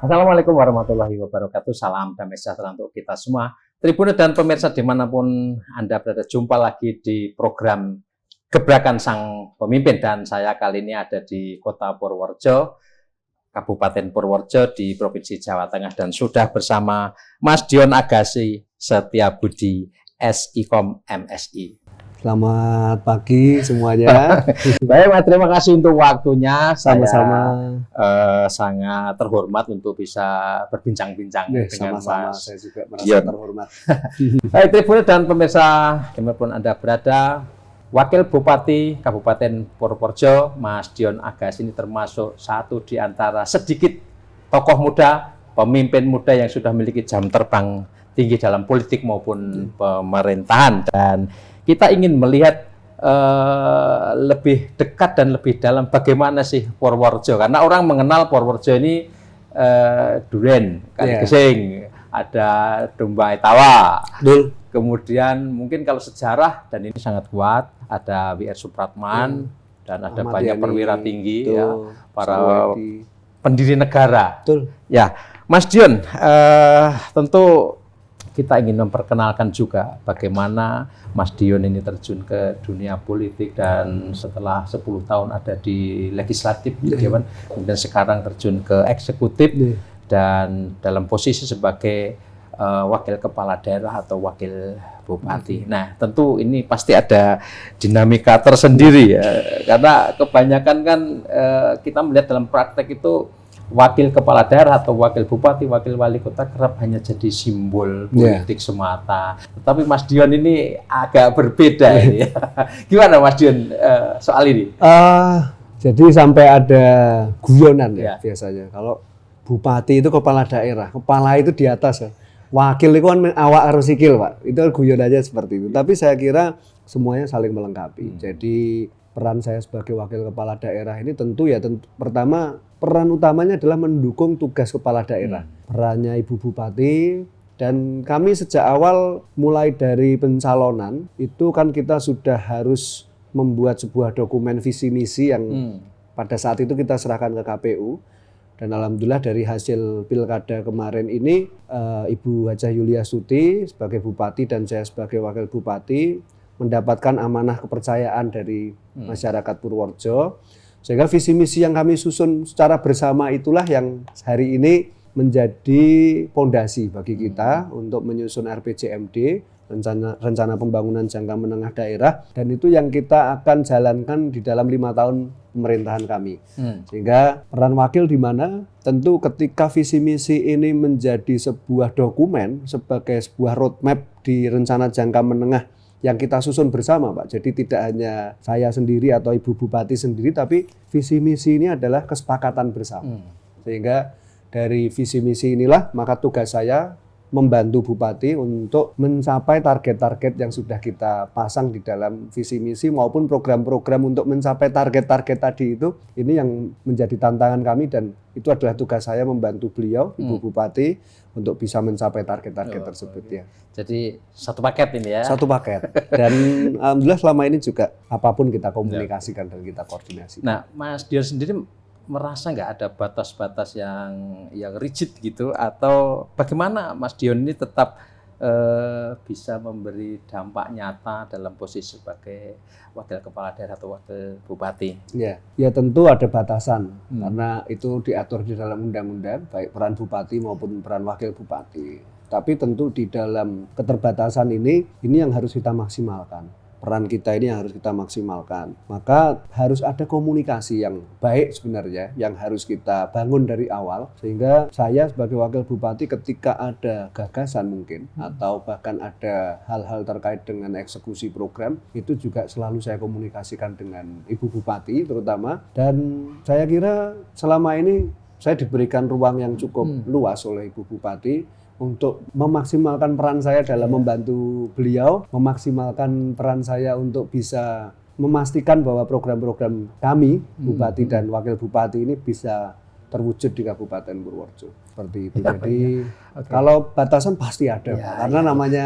Assalamualaikum warahmatullahi wabarakatuh. Salam damai sejahtera untuk kita semua. Tribun dan pemirsa dimanapun Anda berada, jumpa lagi di program Gebrakan Sang Pemimpin. Dan saya kali ini ada di Kota Purworejo, Kabupaten Purworejo di Provinsi Jawa Tengah. Dan sudah bersama Mas Dion Agassi Setiabudi, SIKOM MSI. Selamat pagi semuanya. Baik, Mas, terima kasih untuk waktunya. Sama-sama. Sangat terhormat untuk bisa berbincang-bincang dengan sama-sama. Mas Saya juga merasa Dion. terhormat. Baik, Tribun dan pemirsa dimanapun Anda berada, Wakil Bupati Kabupaten Purworejo, Mas Dion Agassi ini termasuk satu di antara sedikit tokoh muda, pemimpin muda yang sudah memiliki jam terbang tinggi dalam politik maupun pemerintahan. Dan kita ingin melihat lebih dekat dan lebih dalam bagaimana sih Purworejo, karena orang mengenal Purworejo ini Duren, Kali Gesing, ada Domba Etawa, kemudian mungkin kalau sejarah dan ini sangat kuat, ada W.R. Supratman, dan ada banyak perwira tinggi, ya, para pendiri negara. Ya, Mas Dion, tentu kita ingin memperkenalkan juga bagaimana Mas Dion ini terjun ke dunia politik dan setelah 10 tahun ada di legislatif, di Dewan, kemudian sekarang terjun ke eksekutif dan dalam posisi sebagai wakil kepala daerah atau wakil bupati. Nah, tentu ini pasti ada dinamika tersendiri, ya, karena kebanyakan kan kita melihat dalam praktek itu wakil kepala daerah atau wakil bupati, wakil wali kota kerap hanya jadi simbol politik semata. Tetapi Mas Dion ini agak berbeda. Ini. Gimana Mas Dion soal ini? Jadi sampai ada guyonan ya biasanya. Kalau bupati itu kepala daerah, kepala itu di atas ya. Wakil itu kan awak harus sikil, Pak. Itu guyon aja seperti itu. Tapi saya kira semuanya saling melengkapi. Jadi peran saya sebagai wakil kepala daerah ini tentu pertama peran utamanya adalah mendukung tugas kepala daerah. Perannya Ibu Bupati, dan kami sejak awal mulai dari pencalonan itu kan kita sudah harus membuat sebuah dokumen visi misi yang pada saat itu kita serahkan ke KPU. Dan alhamdulillah dari hasil pilkada kemarin ini Ibu Hajah Yuliastuti sebagai bupati dan saya sebagai wakil bupati mendapatkan amanah kepercayaan dari masyarakat Purworejo, sehingga visi misi yang kami susun secara bersama itulah yang hari ini menjadi fondasi bagi kita untuk menyusun RPJMD, rencana pembangunan jangka menengah daerah, dan itu yang kita akan jalankan di dalam 5 tahun pemerintahan kami. Sehingga peran wakil di mana tentu ketika visi misi ini menjadi sebuah dokumen sebagai sebuah roadmap di rencana jangka menengah yang kita susun bersama, Pak. Jadi tidak hanya saya sendiri atau Ibu Bupati sendiri, tapi visi misi ini adalah kesepakatan bersama. Sehingga dari visi misi inilah maka tugas saya membantu Bupati untuk mencapai target-target yang sudah kita pasang di dalam visi misi maupun program-program untuk mencapai target-target tadi itu. Ini yang menjadi tantangan kami dan itu adalah tugas saya membantu beliau, Ibu Bupati, untuk bisa mencapai target-target tersebut ya. Jadi satu paket ini ya. Satu paket. Dan alhamdulillah selama ini juga apapun kita komunikasikan dan kita koordinasi. Nah, Mas Dion sendiri merasa nggak ada batas-batas yang rigid gitu, atau bagaimana Mas Dion ini tetap bisa memberi dampak nyata dalam posisi sebagai wakil kepala daerah atau wakil bupati? Ya tentu ada batasan karena itu diatur di dalam undang-undang baik peran bupati maupun peran wakil bupati. Tapi tentu di dalam keterbatasan ini yang harus kita maksimalkan. Peran kita ini yang harus kita maksimalkan. Maka harus ada komunikasi yang baik sebenarnya yang harus kita bangun dari awal, sehingga saya sebagai wakil bupati ketika ada gagasan mungkin atau bahkan ada hal-hal terkait dengan eksekusi program itu juga selalu saya komunikasikan dengan Ibu Bupati terutama. Dan saya kira selama ini saya diberikan ruang yang cukup luas oleh Ibu Bupati untuk memaksimalkan peran saya dalam membantu beliau, memaksimalkan peran saya untuk bisa memastikan bahwa program-program kami, Bupati dan Wakil Bupati ini bisa terwujud di Kabupaten Purworejo. seperti itu. Jadi kalau batasan pasti ada, Pak. Karena namanya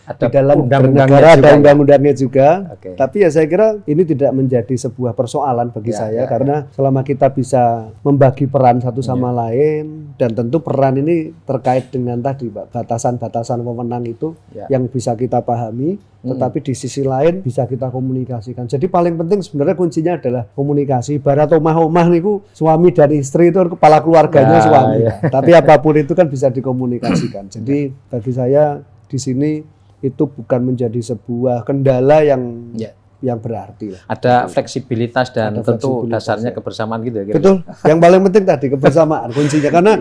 ada di dalam undang-undangnya bernegara ada juga, undang-undangnya juga. Oke. Tapi ya saya kira ini tidak menjadi sebuah persoalan bagi saya karena selama kita bisa membagi peran satu sama lain dan tentu peran ini terkait dengan tadi Pak, batasan-batasan wewenang itu yang bisa kita pahami, tetapi di sisi lain bisa kita komunikasikan. Jadi paling penting sebenarnya kuncinya adalah komunikasi. Ibarat omah-omah niku suami dan istri itu kepala keluarganya suami. Tapi apapun itu kan bisa dikomunikasikan. Jadi bagi saya di sini itu bukan menjadi sebuah kendala yang berarti. Ada fleksibilitas dan tentu dasarnya kebersamaan gitu ya. Betul. Yang paling penting tadi kebersamaan kuncinya karena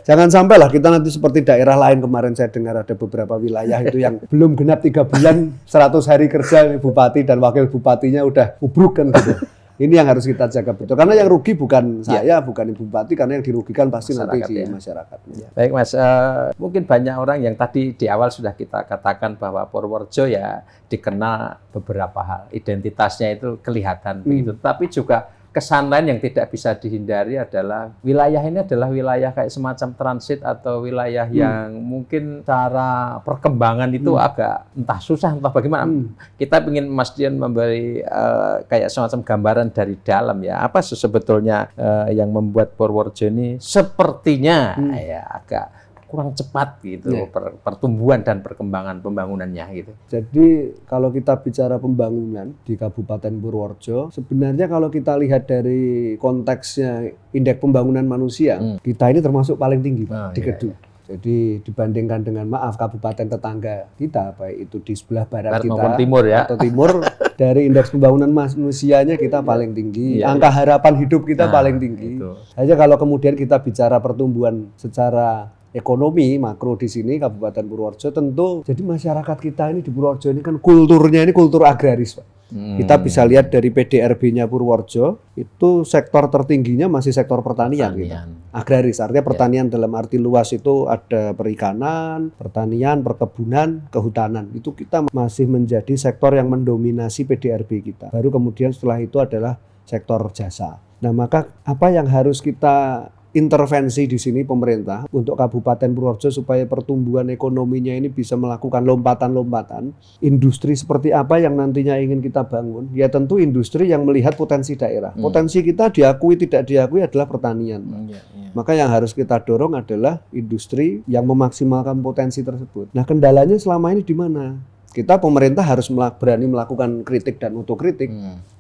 jangan sampailah kita nanti seperti daerah lain kemarin saya dengar ada beberapa wilayah itu yang belum genap 3 bulan 100 hari kerja bupati dan wakil bupatinya udah ubruk kan gitu. Ini yang harus kita jaga betul karena yang rugi bukan saya, bukan ibu bupati karena yang dirugikan pasti nanti di masyarakat. Baik Mas, mungkin banyak orang yang tadi di awal sudah kita katakan bahwa Purworejo ya dikenal beberapa hal, identitasnya itu kelihatan begitu, tapi juga kesan lain yang tidak bisa dihindari adalah wilayah ini adalah wilayah kayak semacam transit atau wilayah yang mungkin cara perkembangan itu agak entah susah entah bagaimana. Kita ingin Mas Dion memberi kayak semacam gambaran dari dalam ya, apa sebetulnya yang membuat Purworejo ini sepertinya ya agak kurang cepat gitu pertumbuhan dan perkembangan pembangunannya gitu. Jadi kalau kita bicara pembangunan di Kabupaten Purworejo, sebenarnya kalau kita lihat dari konteksnya indeks pembangunan manusia, kita ini termasuk paling tinggi di Kedu. Jadi dibandingkan dengan kabupaten tetangga kita, baik itu di sebelah barat kita maupun timur ya, atau timur, dari indeks pembangunan manusianya kita paling tinggi, angka harapan hidup kita paling tinggi. Saja kalau kemudian kita bicara pertumbuhan secara ekonomi makro di sini Kabupaten Purworejo tentu jadi masyarakat kita ini di Purworejo ini kan kulturnya ini kultur agraris Pak. Kita bisa lihat dari PDRB-nya Purworejo itu sektor tertingginya masih sektor pertanian. Gitu. Agraris artinya pertanian dalam arti luas itu ada perikanan, pertanian, perkebunan, kehutanan. Itu kita masih menjadi sektor yang mendominasi PDRB kita. Baru kemudian setelah itu adalah sektor jasa. Nah, maka apa yang harus kita intervensi di sini pemerintah untuk Kabupaten Purworejo supaya pertumbuhan ekonominya ini bisa melakukan lompatan-lompatan. Industri seperti apa yang nantinya ingin kita bangun? Ya tentu industri yang melihat potensi daerah. Potensi kita diakui tidak diakui adalah pertanian. Maka yang harus kita dorong adalah industri yang memaksimalkan potensi tersebut. Nah, kendalanya selama ini di mana? Kita pemerintah harus berani melakukan kritik dan otokritik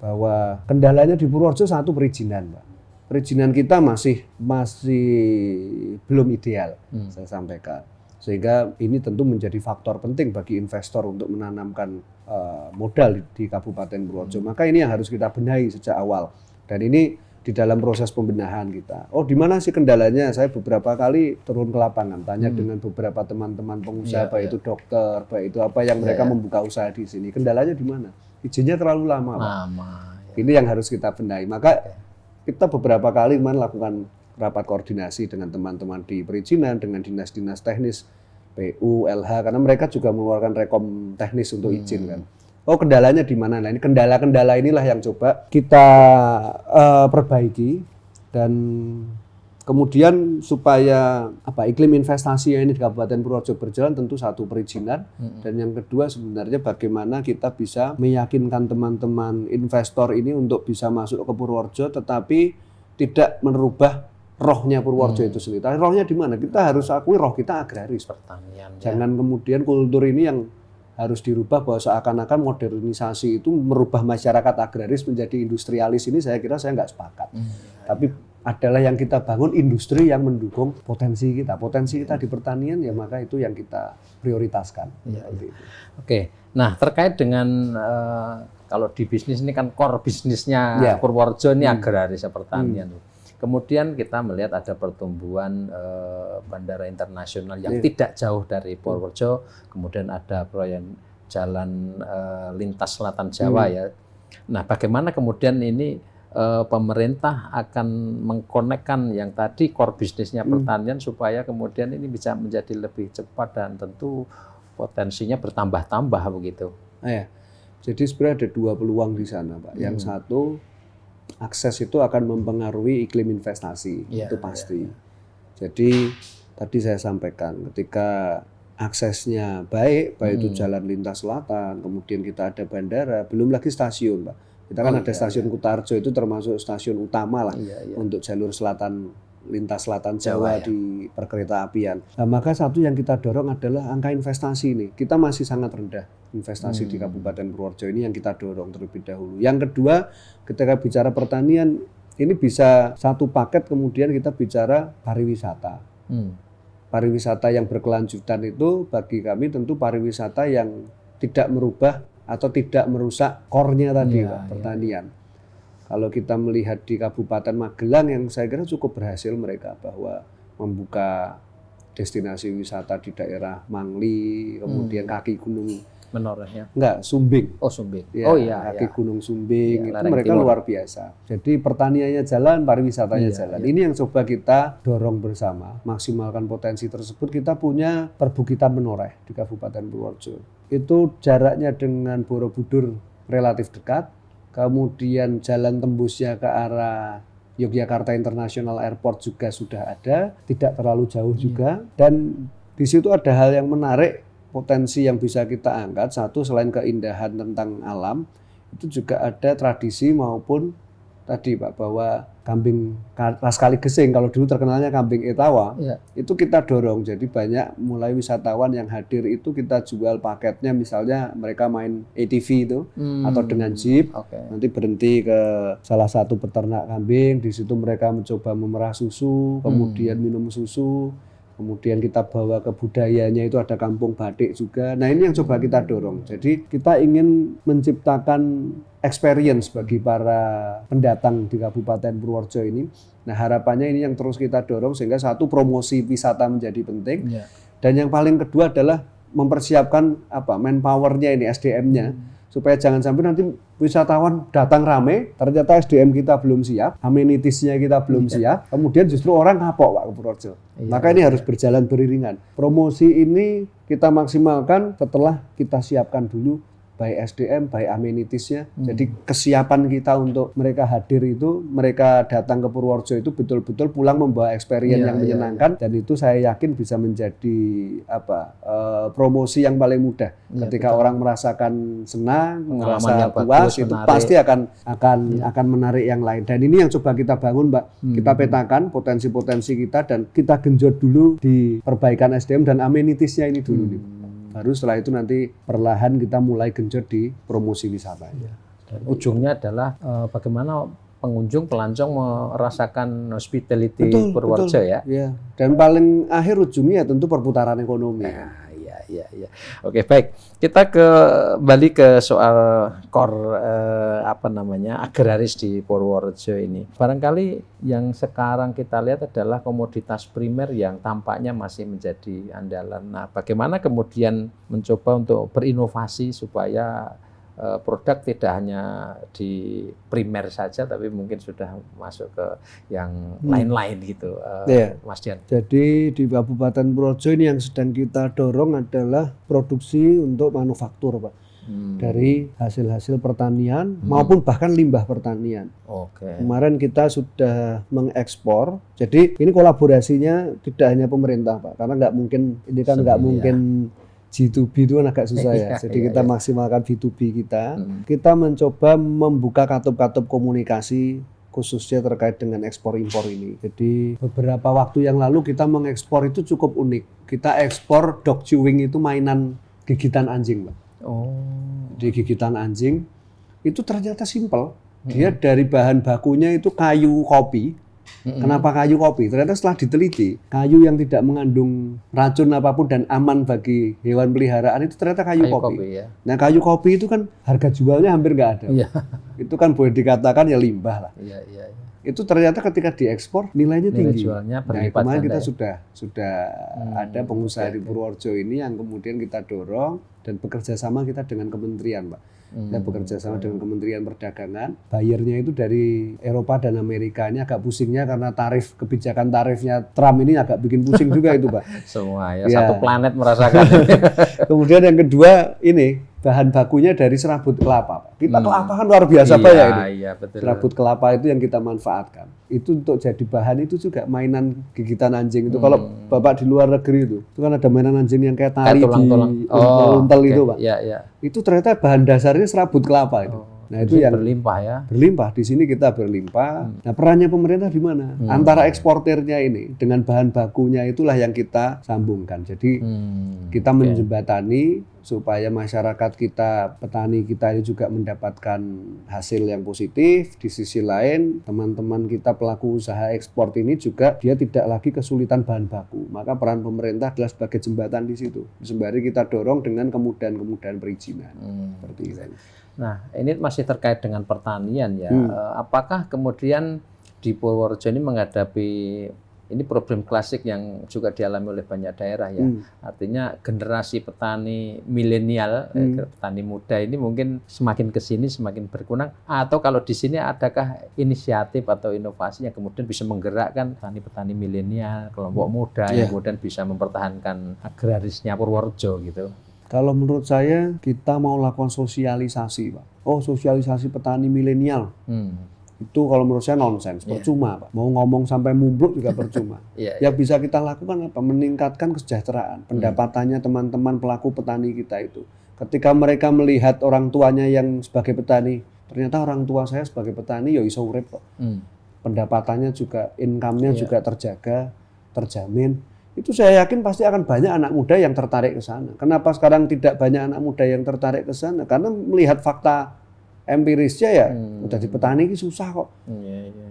bahwa kendalanya di Purworejo satu perizinan, Pak. Perizinan kita masih belum ideal, saya sampaikan. Sehingga ini tentu menjadi faktor penting bagi investor untuk menanamkan modal di Kabupaten Purworejo. Maka ini yang harus kita benahi sejak awal. Dan ini di dalam proses pembenahan kita. Oh, di mana sih kendalanya? Saya beberapa kali turun ke lapangan, tanya dengan beberapa teman-teman pengusaha, baik itu dokter, baik itu apa yang mereka membuka usaha di sini. Kendalanya di mana? Izinnya terlalu lama. Ini yang harus kita benahi. Maka kita beberapa kali melakukan rapat koordinasi dengan teman-teman di perizinan, dengan dinas-dinas teknis, PU, LH, karena mereka juga mengeluarkan rekom teknis untuk izin kan. Oh, kendalanya di mana? Nah, ini kendala-kendala inilah yang coba kita perbaiki dan kemudian supaya iklim investasi ini di Kabupaten Purworejo berjalan tentu satu perizinan dan yang kedua sebenarnya bagaimana kita bisa meyakinkan teman-teman investor ini untuk bisa masuk ke Purworejo tetapi tidak merubah rohnya Purworejo itu sendiri. Tapi rohnya di mana? Kita harus akui roh kita agraris, pertanian. Jangan kemudian kultur ini yang harus dirubah bahwa seakan-akan modernisasi itu merubah masyarakat agraris menjadi industrialis. Ini saya kira saya nggak sepakat. Tapi adalah yang kita bangun industri yang mendukung potensi kita. Potensi kita di pertanian ya maka itu yang kita prioritaskan. Oke, nah terkait dengan kalau di bisnis ini kan core bisnisnya Purworejo ini agraris pertanian. Kemudian kita melihat ada pertumbuhan bandara internasional yang tidak jauh dari Purworejo. Kemudian ada proyek jalan lintas selatan Jawa ya. Nah, bagaimana kemudian ini pemerintah akan mengkonekkan yang tadi core bisnisnya pertanian supaya kemudian ini bisa menjadi lebih cepat dan tentu potensinya bertambah-tambah begitu. Jadi sebenarnya ada dua peluang di sana, Pak. Yang satu, akses itu akan mempengaruhi iklim investasi, itu pasti. Jadi tadi saya sampaikan ketika aksesnya baik itu jalan lintas selatan, kemudian kita ada bandara, belum lagi stasiun, Pak. Kita kan ada stasiun Kutarjo itu termasuk stasiun utama lah untuk jalur selatan lintas selatan Jawa di perkereta apian. Nah, maka satu yang kita dorong adalah angka investasi ini. Kita masih sangat rendah investasi di Kabupaten Purworejo ini yang kita dorong terlebih dahulu. Yang kedua, ketika bicara pertanian ini bisa satu paket, kemudian kita bicara pariwisata. Pariwisata yang berkelanjutan itu bagi kami tentu pariwisata yang tidak merubah atau tidak merusak core-nya tadi, Pak, pertanian. Kalau kita melihat di Kabupaten Magelang yang saya kira cukup berhasil mereka bahwa membuka destinasi wisata di daerah Mangli, kemudian kaki gunung Menoreh ya. Enggak, Sumbing. Oh, Sumbing. Ya, kaki Gunung Sumbing itu mereka luar biasa. Jadi pertaniannya jalan, pariwisatanya jalan. Ini yang coba kita dorong bersama, maksimalkan potensi tersebut. Kita punya perbukitan Menoreh di Kabupaten Purworejo. Itu jaraknya dengan Borobudur relatif dekat. Kemudian jalan tembusnya ke arah Yogyakarta International Airport juga sudah ada, tidak terlalu jauh juga. Dan di situ ada hal yang menarik. Potensi yang bisa kita angkat, satu selain keindahan tentang alam, itu juga ada tradisi maupun tadi Pak bahwa kambing ras kali gesing, kalau dulu terkenalnya kambing etawa, itu kita dorong. Jadi banyak mulai wisatawan yang hadir itu kita jual paketnya, misalnya mereka main ATV itu atau dengan jeep, nanti berhenti ke salah satu peternak kambing, di situ mereka mencoba memerah susu, kemudian minum susu. Kemudian kita bawa ke budayanya itu ada kampung batik juga. Nah ini yang coba kita dorong. Jadi kita ingin menciptakan experience bagi para pendatang di Kabupaten Purworejo ini. Nah harapannya ini yang terus kita dorong sehingga satu promosi wisata menjadi penting. Dan yang paling kedua adalah mempersiapkan manpower-nya ini, SDM-nya. Supaya jangan sampai nanti wisatawan datang rame, ternyata SDM kita belum siap, amenities-nya kita belum siap, kemudian justru orang kapok Pak ke Purworejo. Maka ini harus berjalan beriringan. Promosi ini kita maksimalkan setelah kita siapkan dulu baik SDM, baik amenities-nya. Jadi kesiapan kita untuk mereka hadir itu, mereka datang ke Purworejo itu betul-betul pulang membawa experience yang menyenangkan. Dan itu saya yakin bisa menjadi promosi yang paling mudah. Ketika orang merasakan senang, merasa puas, itu menarik. Pasti akan menarik yang lain. Dan ini yang coba kita bangun, Mbak. Kita petakan potensi-potensi kita dan kita genjot dulu di perbaikan SDM dan amenities-nya ini dulu nih. Baru setelah itu nanti perlahan kita mulai genjot di promosi wisata. Dan ujungnya adalah bagaimana pengunjung, pelancong merasakan hospitality Purworejo ya. Dan paling akhir ujungnya tentu perputaran ekonomi. Iya. Oke, baik. Kita kembali ke soal core agraris di Purworejo ini. Barangkali yang sekarang kita lihat adalah komoditas primer yang tampaknya masih menjadi andalan. Nah, bagaimana kemudian mencoba untuk berinovasi supaya produk tidak hanya di primer saja, tapi mungkin sudah masuk ke yang lain-lain gitu, Mas Dian. Jadi di Kabupaten Purworejo ini yang sedang kita dorong adalah produksi untuk manufaktur, Pak. Dari hasil-hasil pertanian maupun bahkan limbah pertanian. Kemarin kita sudah mengekspor. Jadi ini kolaborasinya tidak hanya pemerintah, Pak, karena nggak mungkin ini kan nggak mungkin. G2B itu kan agak susah ya. Jadi kita maksimalkan B2B kita. Kita mencoba membuka katup-katup komunikasi khususnya terkait dengan ekspor impor ini. Jadi beberapa waktu yang lalu kita mengekspor itu cukup unik. Kita ekspor dog chewing itu mainan gigitan anjing, Pak. Di gigitan anjing itu ternyata simpel. Dia dari bahan bakunya itu kayu kopi. Kenapa kayu kopi? Ternyata setelah diteliti, kayu yang tidak mengandung racun apapun dan aman bagi hewan peliharaan itu ternyata kayu kopi. Nah, kayu kopi itu kan harga jualnya hampir nggak ada. Itu kan boleh dikatakan ya limbah lah. Itu ternyata ketika diekspor nilainya tinggi. Jualnya nah, kemarin kita sudah ada pengusaha di Purworejo ini yang kemudian kita dorong dan bekerja sama kita dengan kementerian, Pak. Kita bekerja sama dengan Kementerian Perdagangan. Bayarnya itu dari Eropa dan Amerika. Ini agak pusingnya karena kebijakan tarifnya Trump ini agak bikin pusing juga itu, Pak. Semua ya, satu planet merasakan. Kemudian yang kedua ini bahan bakunya dari serabut kelapa. Kita kelapa kan luar biasa banyak ini. Iya, betul. Serabut kelapa itu yang kita manfaatkan. Itu untuk jadi bahan itu juga mainan gigitan anjing itu. Kalau Bapak di luar negeri itu kan ada mainan anjing yang kayak tali tulang-tulang. untel itu, Pak. Iya, iya. Itu ternyata bahan dasarnya serabut kelapa itu. Nah, itu yang berlimpah ya. Berlimpah. Di sini kita berlimpah. Nah, perannya pemerintah di mana? Antara eksportirnya ini dengan bahan bakunya itulah yang kita sambungkan. Jadi kita menjembatani supaya masyarakat kita, petani kita ini juga mendapatkan hasil yang positif. Di sisi lain, teman-teman kita pelaku usaha ekspor ini juga dia tidak lagi kesulitan bahan baku. Maka peran pemerintah adalah sebagai jembatan di situ. Sembari kita dorong dengan kemudahan-kemudahan perizinan. Seperti itu. Nah, ini masih terkait dengan pertanian ya. Apakah kemudian di Purworejo ini menghadapi ini problem klasik yang juga dialami oleh banyak daerah ya. Artinya generasi petani milenial, petani muda ini mungkin semakin ke sini semakin berkurang. Atau kalau di sini adakah inisiatif atau inovasi yang kemudian bisa menggerakkan petani-petani milenial, kelompok muda yang kemudian bisa mempertahankan agrarisnya Purworejo gitu? Kalau menurut saya kita mau lakukan sosialisasi, Pak. Oh, sosialisasi petani milenial. Itu kalau menurut saya nonsens, percuma, Pak. Mau ngomong sampai mumbluk juga percuma. Yang bisa kita lakukan apa? Meningkatkan kesejahteraan, pendapatannya teman-teman pelaku petani kita itu. Ketika mereka melihat orang tuanya yang sebagai petani, ternyata orang tua saya sebagai petani ya iso urip kok. Pendapatannya juga, income-nya juga terjaga, terjamin. Itu saya yakin pasti akan banyak anak muda yang tertarik ke sana. Kenapa sekarang tidak banyak anak muda yang tertarik ke sana? Karena melihat fakta empirisnya ya, udah di petani ini susah kok.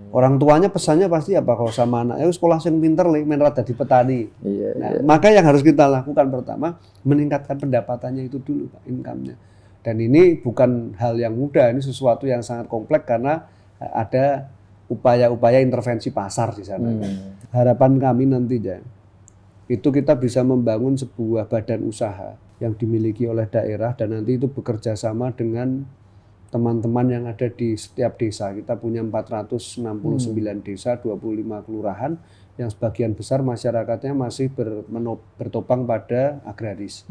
Orang tuanya pesannya pasti apa kalau sama anak, sekolah yang pinter main rada di petani. Maka yang harus kita lakukan pertama, meningkatkan pendapatannya itu dulu, Pak, income-nya. Dan ini bukan hal yang mudah, ini sesuatu yang sangat kompleks karena ada upaya-upaya intervensi pasar di sana. Harapan kami nantinya itu kita bisa membangun sebuah badan usaha yang dimiliki oleh daerah dan nanti itu bekerja sama dengan teman-teman yang ada di setiap desa. Kita punya 469 desa, 25 kelurahan yang sebagian besar masyarakatnya masih bertopang pada agraris.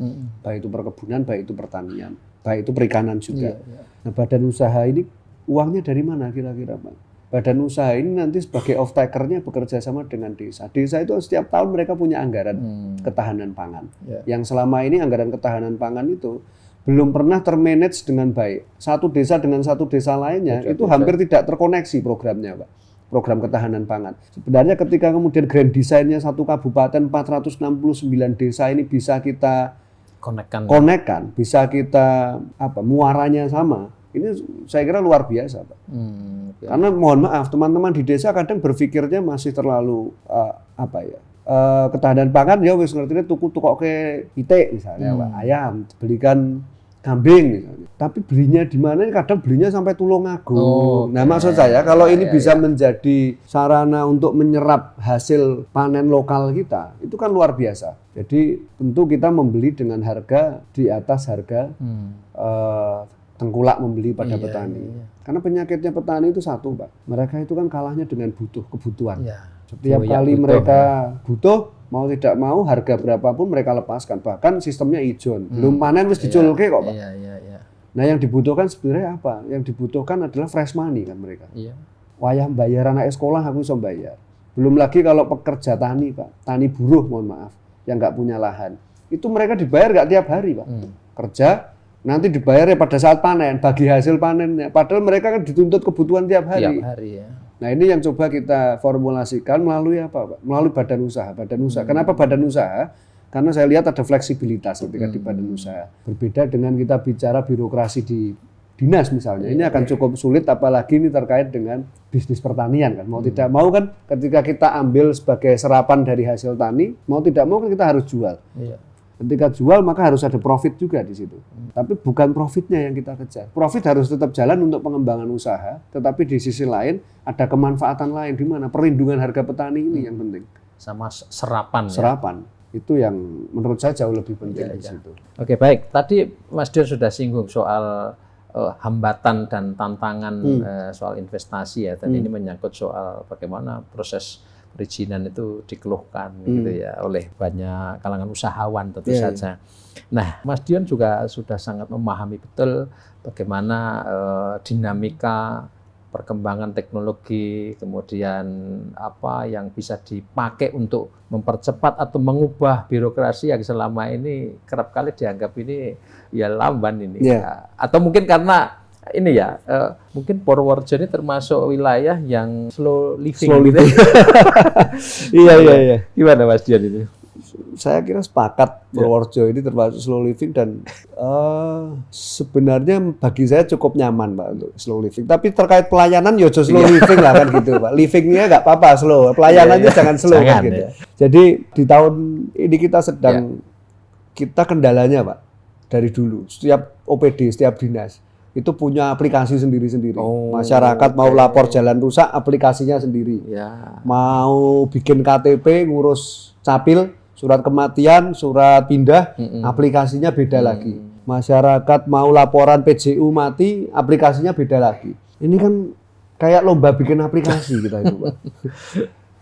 Baik itu perkebunan, baik itu pertanian, baik itu perikanan juga. Nah, badan usaha ini uangnya dari mana kira-kira, Pak? Badan usaha ini nanti sebagai off-taker-nya bekerja sama dengan desa. Desa itu setiap tahun mereka punya anggaran ketahanan pangan. Yang selama ini anggaran ketahanan pangan itu belum pernah termanage dengan baik. Satu desa dengan satu desa lainnya itu hampir tidak terkoneksi programnya, Pak. Program ketahanan pangan. Sebenarnya ketika kemudian grand design-nya satu kabupaten 469 desa ini bisa kita konekkan, bisa kita muaranya sama. Ini saya kira luar biasa, Pak. Karena mohon maaf, teman-teman di desa kadang berpikirnya masih terlalu ketahanan pangan ya wis ngertine tuku ke pitik misalnya, Pak, ayam, belikan kambing misalnya. Tapi belinya di mana kadang belinya sampai Tulungagung. Nah, maksud saya kalau ini bisa menjadi sarana untuk menyerap hasil panen lokal kita, itu kan luar biasa. Jadi tentu kita membeli dengan harga di atas harga tengkulak membeli pada petani. Karena penyakitnya petani itu satu, Pak. Mereka itu kan kalahnya dengan kebutuhan. Setiap kali mereka butuh, mau tidak mau harga berapapun mereka lepaskan. Bahkan sistemnya ijon. Belum panen wis diculke kok, Pak. Nah, yang dibutuhkan sebenarnya apa? Yang dibutuhkan adalah fresh money kan mereka. Wayah bayar anak sekolah aku bisa bayar. Belum lagi kalau pekerja tani, Pak. Tani buruh, mohon maaf, yang nggak punya lahan. Itu mereka dibayar nggak tiap hari, Pak. Kerja nanti dibayar ya pada saat panen, bagi hasil panennya. Padahal mereka kan dituntut kebutuhan tiap hari. Nah, ini yang coba kita formulasikan melalui apa, Pak? Melalui badan usaha. Kenapa badan usaha? Karena saya lihat ada fleksibilitas ketika di badan usaha. Berbeda dengan kita bicara birokrasi di dinas misalnya. Ini akan cukup sulit, apalagi ini terkait dengan bisnis pertanian kan. Mau tidak mau kan ketika kita ambil sebagai serapan dari hasil tani, mau tidak mau kan kita harus jual. Ketika jual maka harus ada profit juga di situ. Tapi bukan profitnya yang kita kejar. Profit harus tetap jalan untuk pengembangan usaha, tetapi di sisi lain ada kemanfaatan lain di mana perlindungan harga petani ini yang penting. Sama serapan. Itu yang menurut saya jauh lebih penting di situ. Oke, baik. Tadi Mas Dion sudah singgung soal hambatan dan tantangan soal investasi ya. Tadi ini menyangkut soal bagaimana proses perizinan itu dikeluhkan gitu ya oleh banyak kalangan usahawan tentu saja. Nah, Mas Dion juga sudah sangat memahami betul bagaimana dinamika perkembangan teknologi, kemudian apa yang bisa dipakai untuk mempercepat atau mengubah birokrasi yang selama ini kerap kali dianggap ini ya lamban ini. Ya. Atau mungkin karena ini ya, mungkin Purworejo ini termasuk wilayah yang slow living. Gitu. Iya. Gimana Mas Dion itu? Saya kira sepakat Purworejo ini termasuk slow living dan sebenarnya bagi saya cukup nyaman Pak untuk slow living. Tapi terkait pelayanan ya slow living lah kan gitu Pak. Livingnya nggak apa-apa slow, pelayanannya jangan slow kan gitu. Jadi di tahun ini kita sedang kita kendalanya Pak dari dulu setiap OPD, setiap dinas itu punya aplikasi sendiri-sendiri. Masyarakat mau lapor jalan rusak, aplikasinya sendiri. Mau bikin KTP, ngurus capil, surat kematian, surat pindah, aplikasinya beda lagi. Masyarakat mau laporan PJU mati, aplikasinya beda lagi. Ini kan kayak lomba bikin aplikasi kita itu, Pak.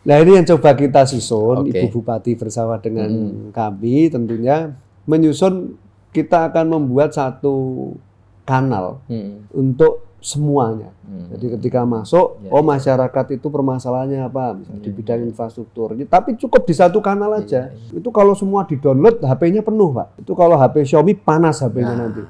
Nah ini yang coba kita susun, Ibu Bupati bersama dengan kami tentunya menyusun, kita akan membuat satu kanal untuk semuanya. Jadi ketika masuk, masyarakat itu permasalahannya apa? Misalnya di bidang infrastruktur. Tapi cukup di satu kanal aja. Itu kalau semua di-download, HP-nya penuh, Pak. Itu kalau HP Xiaomi panas HP-nya nanti.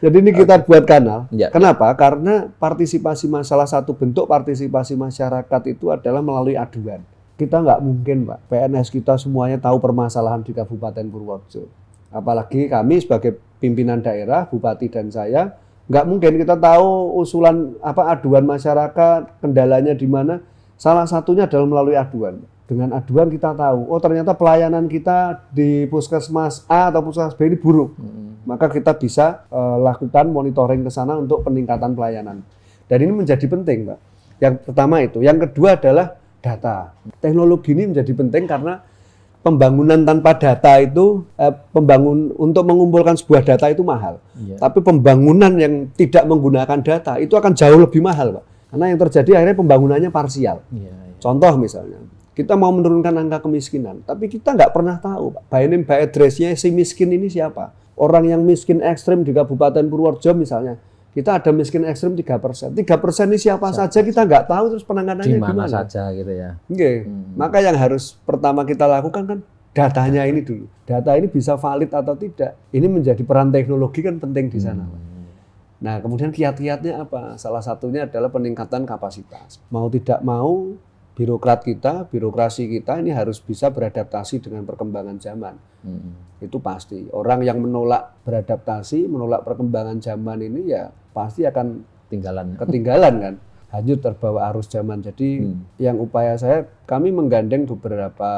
Jadi ini kita buat kanal. Kenapa? Karena partisipasi salah satu bentuk partisipasi masyarakat itu adalah melalui aduan. Kita nggak mungkin, Pak, PNS kita semuanya tahu permasalahan di Kabupaten Purworejo. Apalagi kami sebagai pimpinan daerah, bupati dan saya, nggak mungkin kita tahu usulan aduan masyarakat, kendalanya di mana. Salah satunya adalah melalui aduan. Dengan aduan kita tahu, ternyata pelayanan kita di puskesmas A atau puskesmas B ini buruk. Maka kita bisa lakukan monitoring ke sana untuk peningkatan pelayanan. Dan ini menjadi penting, Pak. Yang pertama itu. Yang kedua adalah data. Teknologi ini menjadi penting karena pembangunan tanpa data itu, untuk mengumpulkan sebuah data itu mahal. Tapi pembangunan yang tidak menggunakan data itu akan jauh lebih mahal, Pak. Karena yang terjadi akhirnya pembangunannya parsial. Contoh misalnya, kita mau menurunkan angka kemiskinan, tapi kita nggak pernah tahu, Pak, by name by address-nya si miskin ini siapa. Orang yang miskin ekstrim di Kabupaten Purworejo misalnya, kita ada miskin ekstrim 3%. 3% ini siapa saja kita nggak tahu, terus penanganannya gimana saja gitu ya. Maka yang harus pertama kita lakukan kan datanya ini dulu. Data ini bisa valid atau tidak. Ini menjadi peran teknologi kan penting di sana. Nah, kemudian kiat-kiatnya apa? Salah satunya adalah peningkatan kapasitas. Mau tidak mau, birokrasi kita ini harus bisa beradaptasi dengan perkembangan zaman. Itu pasti. Orang yang menolak beradaptasi, menolak perkembangan zaman ini ya pasti akan ketinggalan kan. Hanyut terbawa arus zaman. Jadi yang upaya saya, kami menggandeng beberapa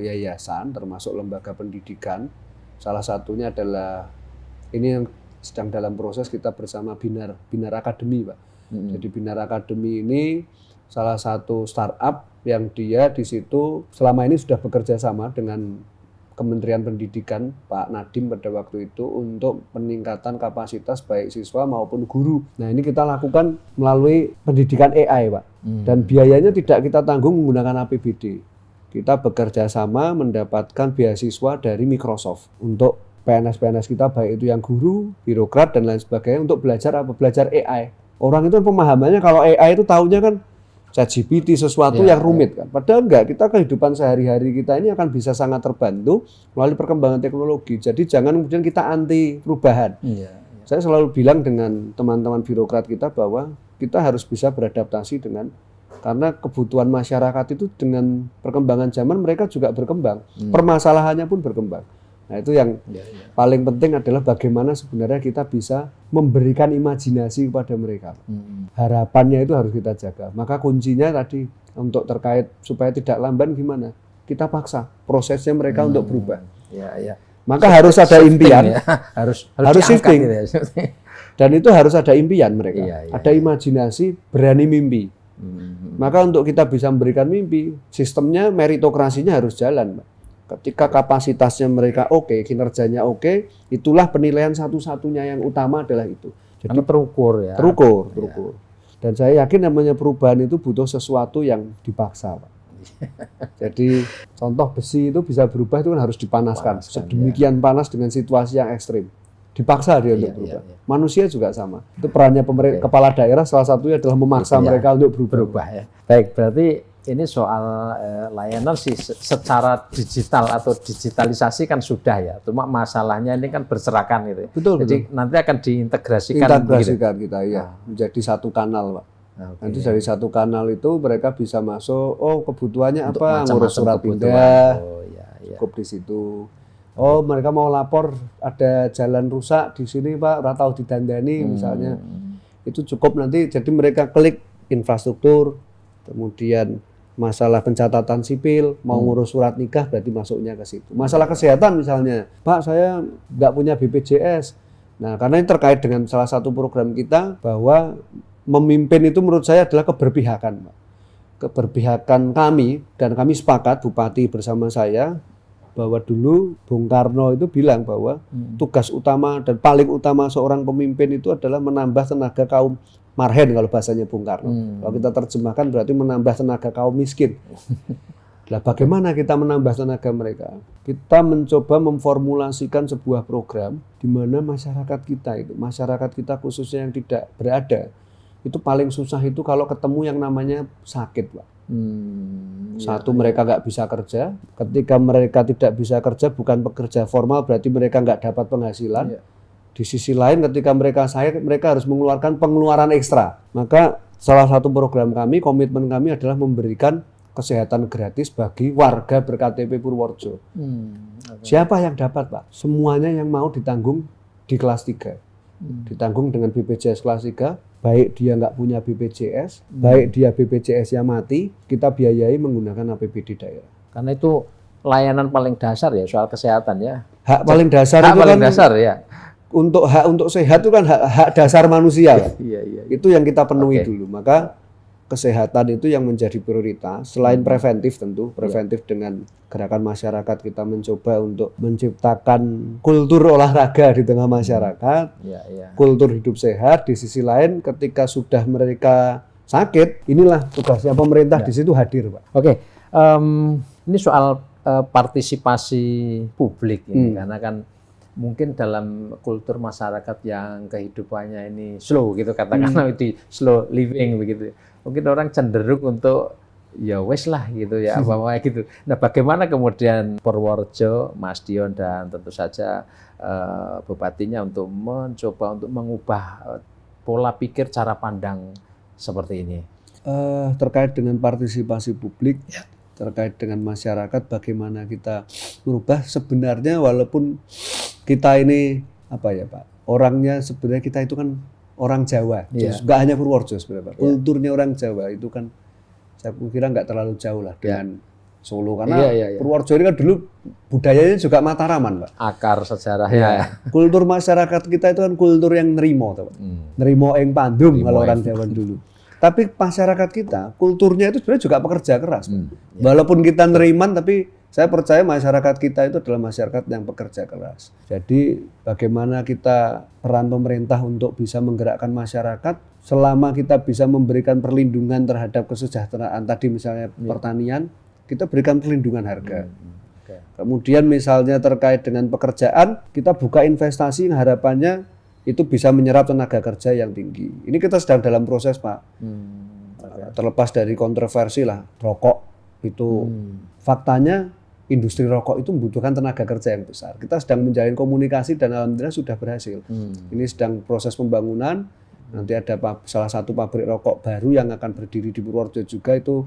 yayasan termasuk lembaga pendidikan. Salah satunya adalah ini yang sedang dalam proses kita bersama Binar Academy, Pak. Jadi Binar Academy ini salah satu startup yang dia di situ selama ini sudah bekerja sama dengan Kementerian Pendidikan Pak Nadiem pada waktu itu untuk peningkatan kapasitas baik siswa maupun guru. Nah ini kita lakukan melalui pendidikan AI, Pak. Dan biayanya tidak kita tanggung menggunakan APBD. Kita bekerja sama mendapatkan beasiswa dari Microsoft untuk PNS-PNS kita, baik itu yang guru, birokrat dan lain sebagainya, untuk belajar Belajar AI. Orang itu pemahamannya kalau AI itu tahunya kan ChatGPT, sesuatu yang rumit kan. Padahal enggak, kita kehidupan sehari-hari kita ini akan bisa sangat terbantu melalui perkembangan teknologi. Jadi jangan kemudian kita anti perubahan. Saya selalu bilang dengan teman-teman birokrat kita bahwa kita harus bisa beradaptasi karena kebutuhan masyarakat itu dengan perkembangan zaman mereka juga berkembang. Permasalahannya pun berkembang. Nah itu yang paling penting adalah bagaimana sebenarnya kita bisa memberikan imajinasi kepada mereka. Harapannya itu harus kita jaga. Maka kuncinya tadi untuk terkait supaya tidak lamban gimana? Kita paksa prosesnya mereka untuk berubah. Maka harus ada impian, harus shifting. Gitu ya. Dan itu harus ada impian mereka. Ada imajinasi, berani mimpi. Maka untuk kita bisa memberikan mimpi, sistemnya meritokrasinya harus jalan, Pak. Ketika kapasitasnya mereka oke, kinerjanya oke, itulah penilaian satu-satunya yang utama adalah itu. Jadi terukur ya. Terukur. Dan saya yakin namanya perubahan itu butuh sesuatu yang dipaksa, Pak. Jadi contoh besi itu bisa berubah itu kan harus dipanaskan. Sedemikian panas dengan situasi yang ekstrim. Dipaksa dia untuk berubah. Manusia juga sama. Itu perannya kepala daerah salah satunya adalah memaksa mereka untuk berubah. Ya. Baik, berarti ini soal layanan sih secara digital atau digitalisasi kan sudah ya. Cuma masalahnya ini kan berserakan gitu. Betul. Jadi nanti akan diintegrasikan. Integrasikan kita ya, menjadi satu kanal, Pak. Nanti dari satu kanal itu mereka bisa masuk, oh kebutuhannya untuk apa, ngurus surat pindah, cukup di situ. Oh mereka mau lapor ada jalan rusak di sini Pak, ratau didandani misalnya, itu cukup nanti. Jadi mereka klik infrastruktur, kemudian masalah pencatatan sipil, mau ngurus surat nikah berarti masuknya ke situ. Masalah kesehatan misalnya, Pak saya nggak punya BPJS. Nah karena ini terkait dengan salah satu program kita bahwa memimpin itu menurut saya adalah keberpihakan, Pak. Keberpihakan kami, dan kami sepakat Bupati bersama saya bahwa dulu Bung Karno itu bilang bahwa tugas utama dan paling utama seorang pemimpin itu adalah menambah tenaga kaum marhen kalau bahasanya Bung Karno. Kalau kita terjemahkan berarti menambah tenaga kaum miskin. Nah, bagaimana kita menambah tenaga mereka? Kita mencoba memformulasikan sebuah program di mana masyarakat kita khususnya yang tidak berada, itu paling susah itu kalau ketemu yang namanya sakit, Pak. Satu, mereka nggak bisa kerja. Ketika mereka tidak bisa kerja, bukan pekerja formal, berarti mereka nggak dapat penghasilan. Di sisi lain, ketika mereka sakit, mereka harus mengeluarkan pengeluaran ekstra. Maka salah satu program kami, komitmen kami adalah memberikan kesehatan gratis bagi warga ber-KTP Purworejo. Siapa yang dapat, Pak? Semuanya yang mau ditanggung di kelas 3. Ditanggung dengan BPJS kelas 3. Baik dia nggak punya BPJS, baik dia BPJS-nya mati, kita biayai menggunakan APBD daerah. Karena itu layanan paling dasar ya soal kesehatan ya. Hak paling dasar hak itu paling kan dasar ya. Hak untuk sehat itu kan hak dasar manusia. Iya. Itu yang kita penuhi dulu. Maka kesehatan itu yang menjadi prioritas. Selain preventif tentu, preventif dengan gerakan masyarakat kita mencoba untuk menciptakan kultur olahraga di tengah masyarakat, kultur hidup sehat. Di sisi lain, ketika sudah mereka sakit, inilah tugasnya pemerintah di situ hadir, Pak. Oke, ini soal partisipasi publik ini, karena kan mungkin dalam kultur masyarakat yang kehidupannya ini slow gitu, katakanlah itu slow living begitu. Mungkin orang cenderung untuk ya wes lah gitu ya apa-apa gitu. Nah bagaimana kemudian Purworejo, Mas Dion dan tentu saja bupatinya untuk mencoba untuk mengubah pola pikir, cara pandang seperti ini? Terkait dengan partisipasi publik, terkait dengan masyarakat, bagaimana kita merubah sebenarnya walaupun kita ini apa ya Pak, orangnya sebenarnya kita itu kan orang Jawa, nggak hanya Purworejo sebenarnya, Pak. Kulturnya orang Jawa itu kan saya kira nggak terlalu jauh lah dengan Solo, karena Purworejo ini kan dulu budayanya juga Mataraman, Pak. Akar sejarahnya. Kultur masyarakat kita itu kan kultur yang nerimo, Pak. Nerimo ing pandum kalau orang Jawa dulu. Tapi masyarakat kita, kulturnya itu sebenarnya juga pekerja keras, Pak. Walaupun kita neriman, tapi saya percaya masyarakat kita itu adalah masyarakat yang pekerja keras. Jadi bagaimana kita peran pemerintah untuk bisa menggerakkan masyarakat, selama kita bisa memberikan perlindungan terhadap kesejahteraan tadi misalnya pertanian, kita berikan perlindungan harga. Kemudian misalnya terkait dengan pekerjaan, kita buka investasi yang harapannya itu bisa menyerap tenaga kerja yang tinggi. Ini kita sedang dalam proses, Pak. Terlepas dari kontroversi lah, rokok itu faktanya industri rokok itu membutuhkan tenaga kerja yang besar. Kita sedang menjalin komunikasi dan alhamdulillah sudah berhasil. Ini sedang proses pembangunan. Nanti ada salah satu pabrik rokok baru yang akan berdiri di Purworejo juga, itu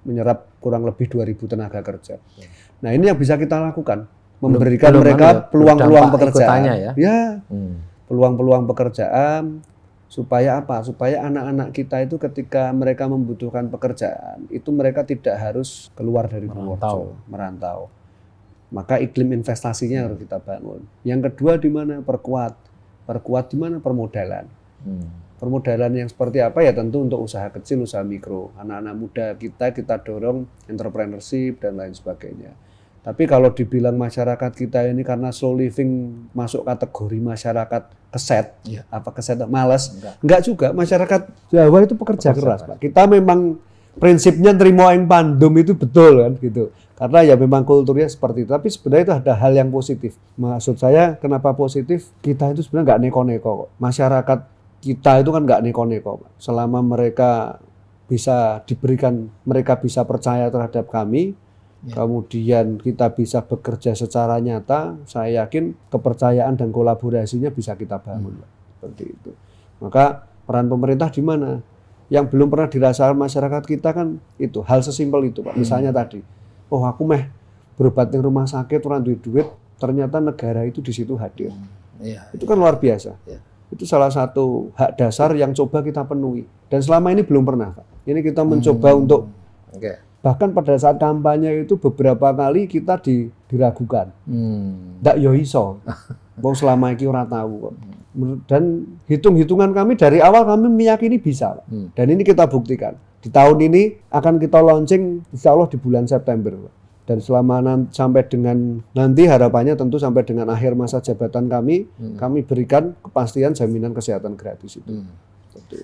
menyerap kurang lebih 2.000 tenaga kerja. Nah ini yang bisa kita lakukan, memberikan mereka peluang-peluang pekerjaan. Peluang-peluang pekerjaan. Supaya apa? Supaya anak-anak kita itu ketika mereka membutuhkan pekerjaan, itu mereka tidak harus keluar dari Purworejo, merantau. Maka iklim investasinya harus kita bangun. Yang kedua di mana? Perkuat di mana? Permodalan. Permodalan yang seperti apa ya? Tentu untuk usaha kecil, usaha mikro. Anak-anak muda kita dorong entrepreneurship dan lain sebagainya. Tapi kalau dibilang masyarakat kita ini karena slow living masuk kategori masyarakat keset, Iya. keset malas. Enggak juga, masyarakat Jawa itu pekerja keras, Pak. Kita memang prinsipnya terima yang pandum itu betul kan gitu. Karena ya memang kulturnya seperti itu. Tapi sebenarnya itu ada hal yang positif. Maksud saya kenapa positif? Kita itu sebenarnya nggak neko-neko kok. Masyarakat kita itu kan nggak neko-neko, Pak. Selama mereka bisa diberikan, mereka bisa percaya terhadap kami, kemudian kita bisa bekerja secara nyata, saya yakin kepercayaan dan kolaborasinya bisa kita bangun, Pak. Seperti itu. Maka peran pemerintah di mana? Yang belum pernah dirasakan masyarakat kita kan itu, hal sesimpel itu, Pak. Misalnya tadi, oh aku berobat di rumah sakit, orang duit, ternyata negara itu di situ hadir. Itu kan luar biasa. Itu salah satu hak dasar yang coba kita penuhi. Dan selama ini belum pernah, Pak. Ini kita mencoba untuk, bahkan pada saat kampanye itu beberapa kali kita diragukan. Nggak yo iso. Wong selama ini orang tahu kok. Dan hitung-hitungan kami dari awal kami meyakini bisa, Pak. Dan ini kita buktikan. Di tahun ini akan kita launching insya Allah di bulan September, Pak. Dan selama sampai dengan nanti harapannya tentu sampai dengan akhir masa jabatan kami berikan kepastian jaminan kesehatan gratis itu.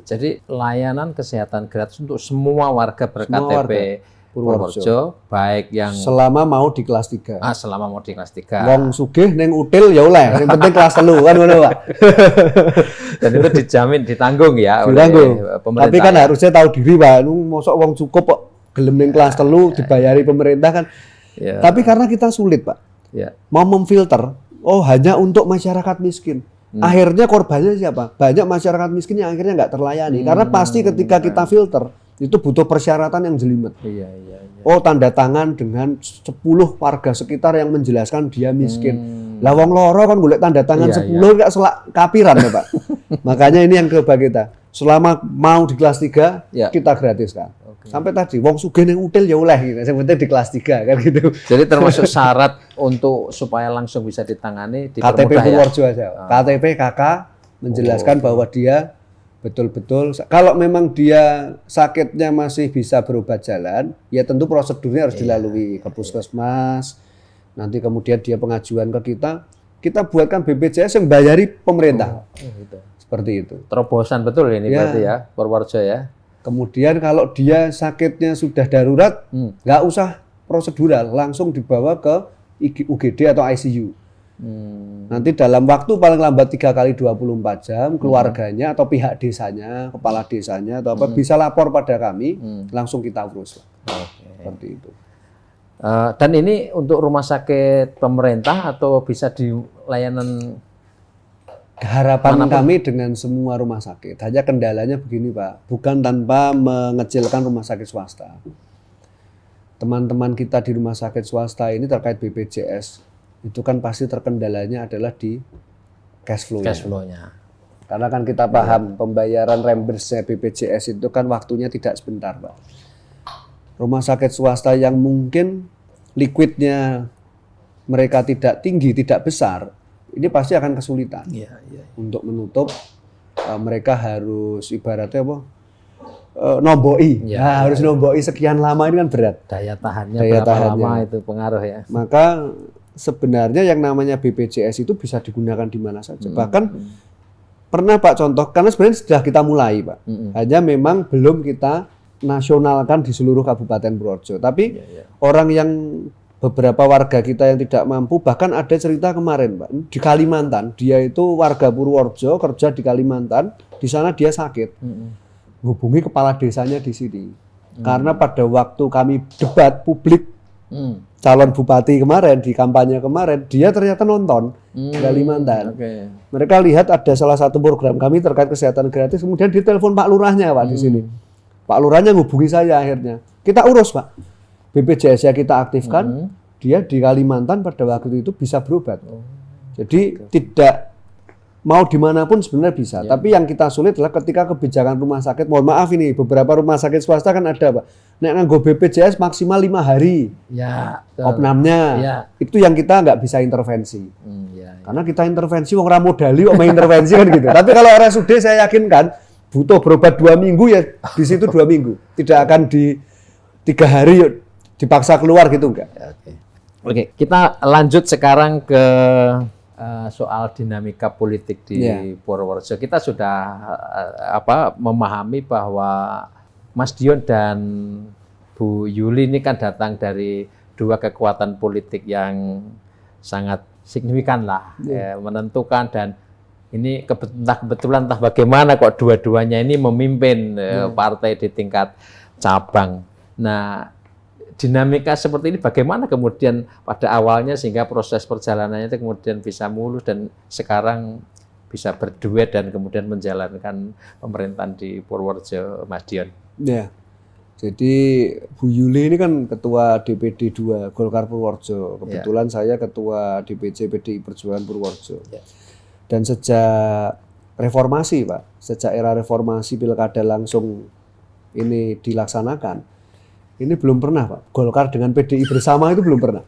Jadi layanan kesehatan gratis untuk semua warga ber-KTP Purworejo, baik yang selama mau di kelas 3. Selama mau di kelas 3. Wong sugih neng util ya oleh, yang penting kelas 3 kan ngono, Pak. Dan itu dijamin ditanggung ya ditanggung. Oleh pemerintah. Tapi kan harusnya tahu diri, Pak. Mosok wong cukup kok gelem neng kelas 3 dibayari pemerintah kan. Tapi karena kita sulit, Pak. Mau memfilter, hanya untuk masyarakat miskin. Akhirnya korbannya siapa? Banyak masyarakat miskin yang akhirnya nggak terlayani. Karena pasti ketika kita filter, itu butuh persyaratan yang jelimet. Tanda tangan dengan 10 warga sekitar yang menjelaskan dia miskin. Lah wong loro kan golek tanda tangan 10 gak selak kapiran ya, Pak. Makanya ini yang coba kita. Selama mau di kelas 3, kita gratiskan. Sampai tadi wong sugih ning util ya oleh gitu. Yang penting di kelas 3 kan gitu. Jadi termasuk syarat untuk supaya langsung bisa ditangani di KTP Purworejo aja. KTP KK menjelaskan bahwa dia betul-betul kalau memang dia sakitnya masih bisa berobat jalan, ya tentu prosedurnya harus dilalui ke puskesmas. Nanti kemudian dia pengajuan ke kita buatkan BPJS yang bayari pemerintah. Seperti itu. Terobosan betul ini berarti ya, Purworejo ya. Kemudian kalau dia sakitnya sudah darurat, nggak usah prosedural, langsung dibawa ke UGD atau ICU. Nanti dalam waktu paling lambat 3 kali 24 jam, keluarganya atau pihak desanya, kepala desanya atau apa bisa lapor pada kami, langsung kita urus. Seperti itu. Dan ini untuk rumah sakit pemerintah atau bisa di layanan? Harapan kami dengan semua rumah sakit. Hanya kendalanya begini, Pak. Bukan tanpa mengecilkan rumah sakit swasta. Teman-teman kita di rumah sakit swasta ini terkait BPJS, itu kan pasti terkendalanya adalah di cash flow-nya. Karena kan kita paham pembayaran reimburse BPJS itu kan waktunya tidak sebentar, Pak. Rumah sakit swasta yang mungkin liquidnya mereka tidak tinggi, tidak besar, ini pasti akan kesulitan untuk menutup. Mereka harus ibaratnya apa? Nomboi. Harus nomboi sekian lama, ini kan berat. Daya tahannya lama itu pengaruh ya. Maka sebenarnya yang namanya BPJS itu bisa digunakan di mana saja. Bahkan pernah, Pak, contoh, karena sebenarnya sudah kita mulai, Pak. Hanya memang belum kita nasionalkan di seluruh Kabupaten Purworejo. Tapi orang yang beberapa warga kita yang tidak mampu, bahkan ada cerita kemarin, Pak, di Kalimantan, dia itu warga Purworejo, kerja di Kalimantan, di sana dia sakit. Hubungi kepala desanya di sini. Karena pada waktu kami debat publik calon bupati kemarin, di kampanye kemarin, dia ternyata nonton di Kalimantan. Mereka lihat ada salah satu program kami terkait kesehatan gratis, kemudian ditelepon Pak Lurahnya, Pak, di sini. Pak Lurahnya ngubungi saya akhirnya. Kita urus, Pak. BPJS-nya kita aktifkan, dia di Kalimantan pada waktu itu bisa berobat. Jadi tidak mau dimanapun sebenarnya bisa. Tapi yang kita sulit adalah ketika kebijakan rumah sakit. Mohon maaf ini, beberapa rumah sakit swasta kan ada, Pak. Nek nganggo BPJS maksimal 5 hari. Opnamnya. Itu yang kita nggak bisa intervensi. Karena kita intervensi, wong ra modali kok main intervensi kan gitu. Tapi kalau RSUD saya yakin kan butuh berobat 2 minggu ya di situ 2 minggu. Tidak akan di 3 hari dipaksa keluar gitu enggak. Oke, kita lanjut sekarang ke soal dinamika politik di Purworejo. Kita sudah memahami bahwa Mas Dion dan Bu Yuli ini kan datang dari dua kekuatan politik yang sangat signifikan lah, menentukan, dan ini kebetulan entah bagaimana kok dua-duanya ini memimpin partai di tingkat cabang. Nah, dinamika seperti ini bagaimana kemudian pada awalnya sehingga proses perjalanannya itu kemudian bisa mulus dan sekarang bisa berduet dan kemudian menjalankan pemerintahan di Purworejo, Mas Dion. Ya, jadi Bu Yuli ini kan ketua DPD 2 Golkar Purworejo. Kebetulan saya ketua DPC PDI Perjuangan Purworejo. Dan sejak reformasi, Pak, sejak era reformasi pilkada langsung ini dilaksanakan, ini belum pernah, Pak. Golkar dengan PDI bersama itu belum pernah.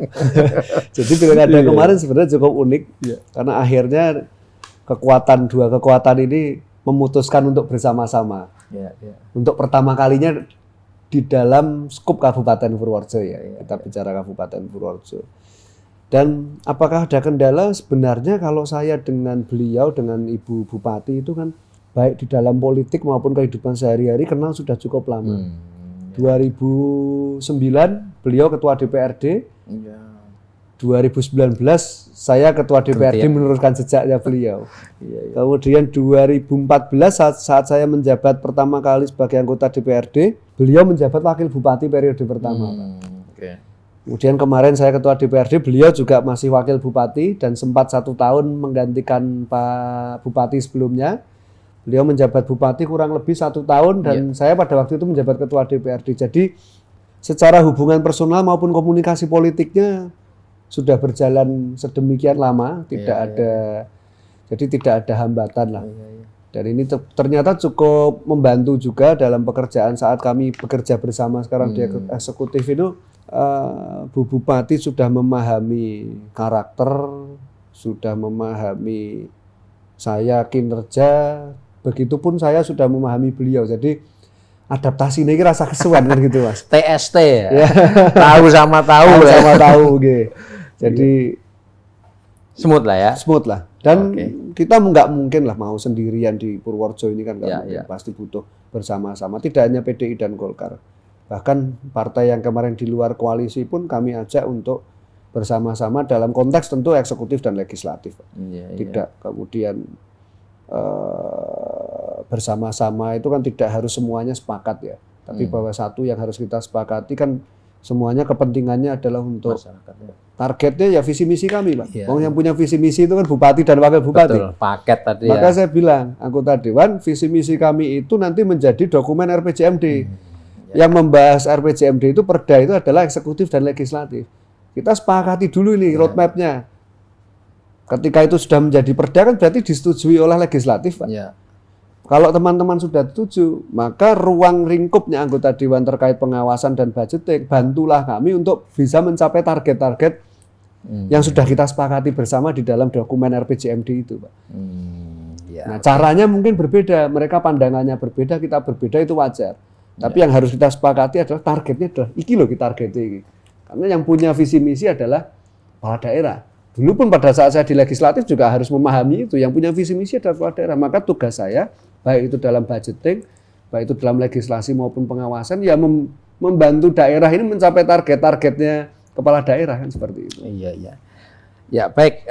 Jadi pilkada kemarin sebenarnya cukup unik, karena akhirnya dua kekuatan ini memutuskan untuk bersama-sama. Untuk pertama kalinya di dalam skup Kabupaten Purworejo kita bicara Kabupaten Purworejo. Dan apakah ada kendala? Sebenarnya kalau saya dengan beliau, dengan Ibu Bupati itu kan baik di dalam politik maupun kehidupan sehari-hari kenal sudah cukup lama. 2009 beliau ketua DPRD. 2019 saya ketua DPRD meneruskan jejaknya beliau. Kemudian 2014 saat saya menjabat pertama kali sebagai anggota DPRD, beliau menjabat wakil bupati periode pertama. Kemudian kemarin saya ketua DPRD, beliau juga masih wakil bupati dan sempat 1 tahun menggantikan Pak Bupati sebelumnya. Beliau menjabat bupati kurang lebih 1 tahun dan saya pada waktu itu menjabat ketua DPRD. Jadi secara hubungan personal maupun komunikasi politiknya sudah berjalan sedemikian lama, jadi tidak ada hambatan lah. Dan ini ternyata cukup membantu juga dalam pekerjaan saat kami bekerja bersama sekarang di eksekutif itu. Bu Bupati sudah memahami karakter, sudah memahami saya kinerja, begitupun saya sudah memahami beliau. Jadi adaptasi ini rasa kesuwan kan gitu, Mas. TST ya. Tahu sama tahu sama tahu gitu. Jadi smooth lah ya. Smooth lah. Dan kita nggak mungkin lah mau sendirian di Purworejo ini kan nggak mungkin. Pasti butuh bersama-sama. Tidak hanya PDI dan Golkar. Bahkan partai yang kemarin di luar koalisi pun kami ajak untuk bersama-sama dalam konteks tentu eksekutif dan legislatif. Tidak kemudian bersama-sama itu kan tidak harus semuanya sepakat ya. Tapi bahwa satu yang harus kita sepakati kan semuanya kepentingannya adalah untuk targetnya ya visi misi kami, Pak. Yang punya visi misi itu kan bupati dan wakil bupati. Betul, paket tadi. Maka saya bilang anggota dewan visi misi kami itu nanti menjadi dokumen RPJMD. Yang membahas RPJMD itu perda itu adalah eksekutif dan legislatif. Kita sepakati dulu ini roadmap-nya. Ketika itu sudah menjadi perda kan berarti disetujui oleh legislatif, Pak. Kalau teman-teman sudah setuju, maka ruang lingkupnya anggota dewan terkait pengawasan dan budgeting, bantulah kami untuk bisa mencapai target-target yang sudah kita sepakati bersama di dalam dokumen RPJMD itu, Pak. Nah, caranya mungkin berbeda, mereka pandangannya berbeda, kita berbeda, itu wajar. Tapi yang harus kita sepakati adalah targetnya adalah iki loh kita targetnya ini. Karena yang punya visi misi adalah kepala daerah. Dulu pun pada saat saya di legislatif juga harus memahami itu. Yang punya visi misi adalah kepala daerah. Maka tugas saya baik itu dalam budgeting, baik itu dalam legislasi maupun pengawasan, ya membantu daerah ini mencapai target-targetnya kepala daerah kan seperti itu. Ya baik,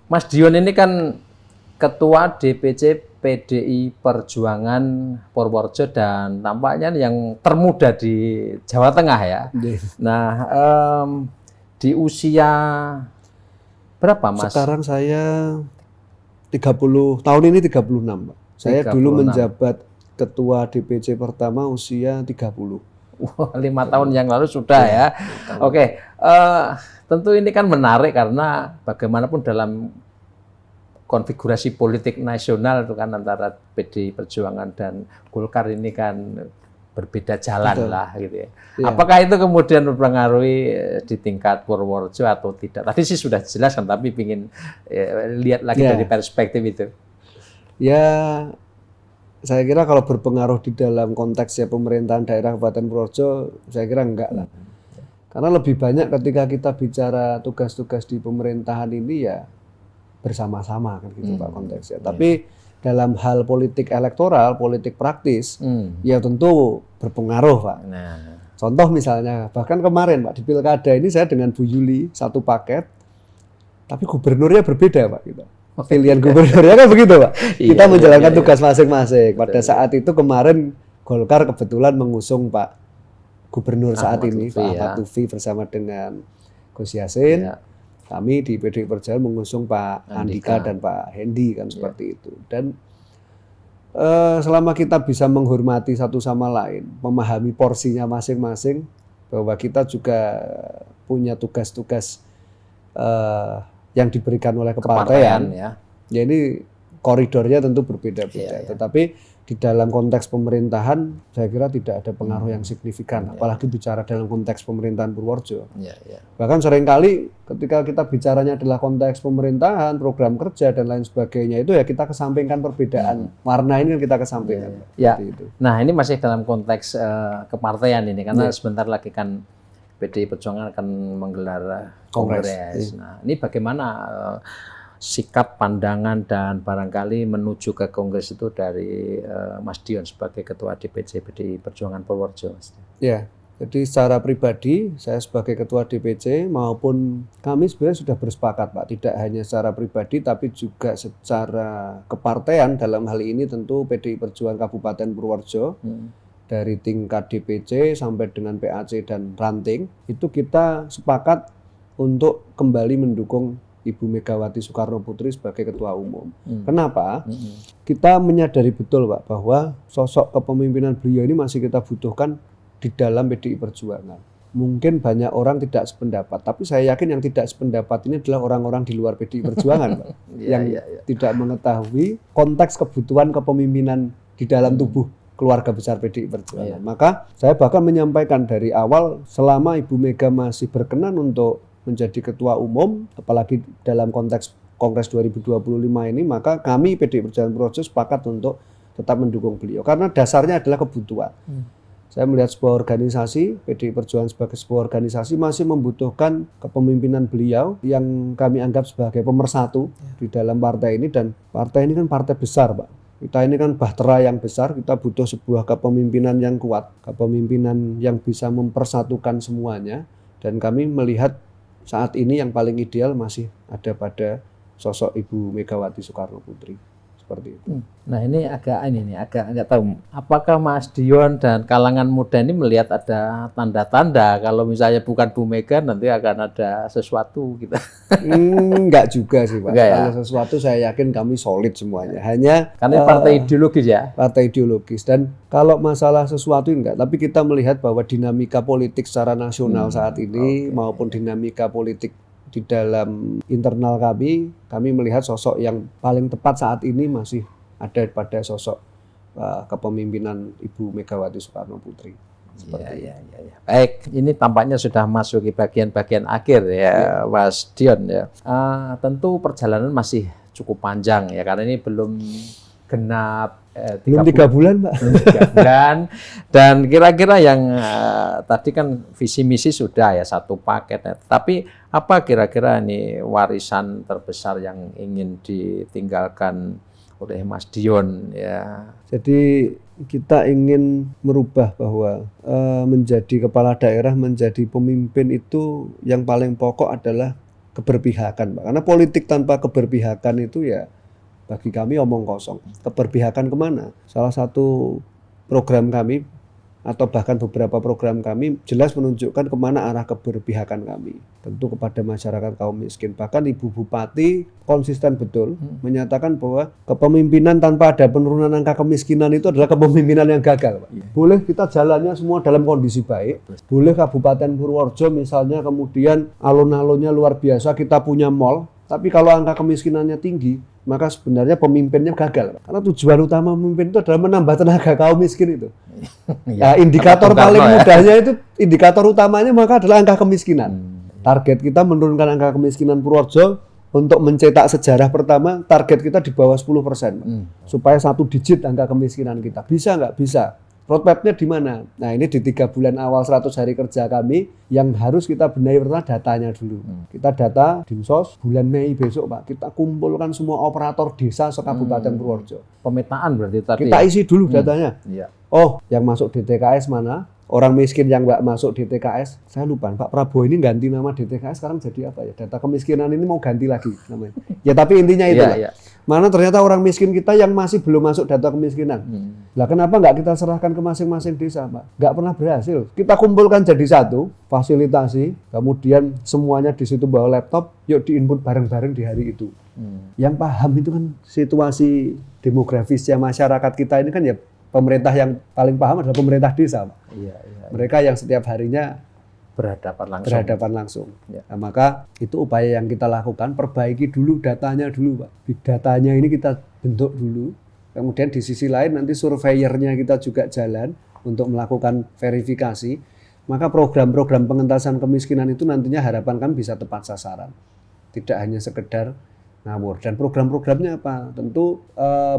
Mas Dion ini kan ketua DPC PDI Perjuangan Purworejo dan tampaknya yang termuda di Jawa Tengah ya. Nah, di usia berapa, Mas? Sekarang saya 30 tahun ini 36, Pak. Saya 36. Dulu menjabat ketua DPC pertama usia 30. Wah, 5 tahun yang lalu sudah ya. Oke, tentu ini kan menarik karena bagaimanapun dalam konfigurasi politik nasional itu kan antara PDI Perjuangan dan Golkar ini kan berbeda jalan lah gitu ya. Apakah itu kemudian mempengaruhi di tingkat Purworejo atau tidak? Tadi sih sudah dijelaskan, tapi ingin lihat lagi dari perspektif itu. Ya, saya kira kalau berpengaruh di dalam konteksnya pemerintahan daerah Kabupaten Purworejo, saya kira enggak lah. Karena lebih banyak ketika kita bicara tugas-tugas di pemerintahan ini ya bersama-sama kan gitu Pak konteksnya. Tapi dalam hal politik elektoral, politik praktis, ya tentu berpengaruh Pak. Nah, Contoh misalnya, bahkan kemarin Pak di Pilkada ini saya dengan Bu Yuli satu paket, tapi gubernurnya berbeda Pak gitu. Pilihan gubernurnya kan begitu Pak. Kita menjalankan tugas masing-masing. Pada saat itu kemarin Golkar kebetulan mengusung Pak Gubernur saat ini, Pak Ahmad Lutfi bersama dengan Gus Yassin. Kami di PDI Perjuangan mengusung Pak Andika dan Pak Hendi kan seperti itu. Dan selama kita bisa menghormati satu sama lain, memahami porsinya masing-masing, bahwa kita juga punya tugas-tugas yang diberikan oleh kepartaian, ya ini koridornya tentu berbeda-beda. Tetapi di dalam konteks pemerintahan, saya kira tidak ada pengaruh yang signifikan, apalagi bicara dalam konteks pemerintahan Purworejo. Bahkan seringkali ketika kita bicaranya adalah konteks pemerintahan, program kerja dan lain sebagainya, itu ya kita kesampingkan perbedaan warna ini kan kita kesampingkan. Itu. Nah ini masih dalam konteks kepartaian ini, karena sebentar lagi kan PDI Perjuangan akan menggelar kongres. Nah ini bagaimana sikap, pandangan, dan barangkali menuju ke kongres itu dari Mas Dion sebagai Ketua DPC PDI Perjuangan Purworejo. Ya, jadi secara pribadi saya sebagai Ketua DPC maupun kami sebenarnya sudah bersepakat Pak, tidak hanya secara pribadi tapi juga secara kepartean. Dalam hal ini tentu PDI Perjuangan Kabupaten Purworejo dari tingkat DPC sampai dengan PAC dan ranting itu kita sepakat untuk kembali mendukung Ibu Megawati Soekarno Putri sebagai Ketua Umum. Kenapa? Kita menyadari betul Pak bahwa sosok kepemimpinan beliau ini masih kita butuhkan di dalam PDI Perjuangan. Mungkin banyak orang tidak sependapat, tapi saya yakin yang tidak sependapat ini adalah orang-orang di luar PDI Perjuangan Pak, yang tidak mengetahui konteks kebutuhan kepemimpinan di dalam tubuh keluarga besar PDI Perjuangan. Maka saya bahkan menyampaikan dari awal, selama Ibu Mega masih berkenan untuk menjadi ketua umum, apalagi dalam konteks Kongres 2025 ini, maka kami PDI Perjuangan Purworejo sepakat untuk tetap mendukung beliau. Karena dasarnya adalah kebutuhan. Saya melihat sebuah organisasi, PDI Perjuangan sebagai sebuah organisasi masih membutuhkan kepemimpinan beliau yang kami anggap sebagai pemersatu di dalam partai ini. Dan partai ini kan partai besar Pak. Kita ini kan bahtera yang besar, kita butuh sebuah kepemimpinan yang kuat, kepemimpinan yang bisa mempersatukan semuanya. Dan kami melihat saat ini yang paling ideal masih ada pada sosok Ibu Megawati Soekarno Putri, seperti itu. Nah ini agak nggak tahu apakah Mas Dion dan kalangan muda ini melihat ada tanda-tanda kalau misalnya bukan Bu Mega nanti akan ada sesuatu gitu. Enggak juga sih Pak. Enggak, kalau sesuatu saya yakin kami solid semuanya. Hanya karena partai ideologis ya. Partai ideologis, dan kalau masalah sesuatu enggak, tapi kita melihat bahwa dinamika politik secara nasional saat ini maupun dinamika politik di dalam internal kami melihat sosok yang paling tepat saat ini masih ada pada sosok kepemimpinan Ibu Megawati Soekarno Putri. Ya. Baik, ini tampaknya sudah masuk ke bagian-bagian akhir ya, Mas Dion ya. Tentu perjalanan masih cukup panjang ya, karena ini belum genap 3 bulan Pak. 3 bulan. Dan kira-kira yang tadi kan visi misi sudah ya, satu paket ya. Tapi apa kira-kira ini warisan terbesar yang ingin ditinggalkan oleh Mas Dion ya? Jadi kita ingin merubah bahwa menjadi kepala daerah, menjadi pemimpin itu yang paling pokok adalah keberpihakan Pak. Karena politik tanpa keberpihakan itu ya bagi kami omong kosong. Keberpihakan kemana? Salah satu program kami atau bahkan beberapa program kami jelas menunjukkan kemana arah keberpihakan kami. Tentu kepada masyarakat kaum miskin. Bahkan Ibu Bupati konsisten betul menyatakan bahwa kepemimpinan tanpa ada penurunan angka kemiskinan itu adalah kepemimpinan yang gagal Pak. Boleh kita jalannya semua dalam kondisi baik. Boleh Kabupaten Purworejo misalnya kemudian alun-alunnya luar biasa, kita punya mall. Tapi kalau angka kemiskinannya tinggi, maka sebenarnya pemimpinnya gagal. Karena tujuan utama pemimpin itu adalah menambah tenaga kaum miskin itu. Ya, indikator paling mudahnya itu, indikator utamanya maka adalah angka kemiskinan. Target kita menurunkan angka kemiskinan Purworejo untuk mencetak sejarah pertama, target kita di bawah 10%. Supaya 1 digit angka kemiskinan kita. Bisa nggak? Bisa. roadmap-nya di mana? Nah ini di 3 bulan awal 100 hari kerja kami yang harus kita benahi pertama datanya dulu. Kita data Dinsos bulan Mei besok Pak, kita kumpulkan semua operator desa se-Kabupaten Purworejo. Pemetaan berarti tadi. Kita isi dulu datanya. Iya. Oh yang masuk DTKS mana? Orang miskin yang nggak masuk DTKS, saya lupa. Pak Prabowo ini ganti nama DTKS sekarang jadi apa ya? Data kemiskinan ini mau ganti lagi namanya. Ya tapi intinya itu lah. Iya. Mana ternyata orang miskin kita yang masih belum masuk data kemiskinan. Lah kenapa nggak kita serahkan ke masing-masing desa, Pak? Nggak pernah berhasil. Kita kumpulkan jadi satu, fasilitasi, kemudian semuanya di situ bawa laptop, yuk diinput bareng-bareng di hari itu. Yang paham itu kan situasi demografisnya masyarakat kita ini kan ya pemerintah yang paling paham adalah pemerintah desa, Pak. Iya. Mereka yang setiap harinya berhadapan langsung. Ya. Nah, maka itu upaya yang kita lakukan, perbaiki dulu datanya dulu, Pak. Big datanya ini kita bentuk dulu. Kemudian di sisi lain nanti surveyornya kita juga jalan untuk melakukan verifikasi. Maka program-program pengentasan kemiskinan itu nantinya harapan kami bisa tepat sasaran. Tidak hanya sekedar ngawur. Dan program-programnya apa? Tentu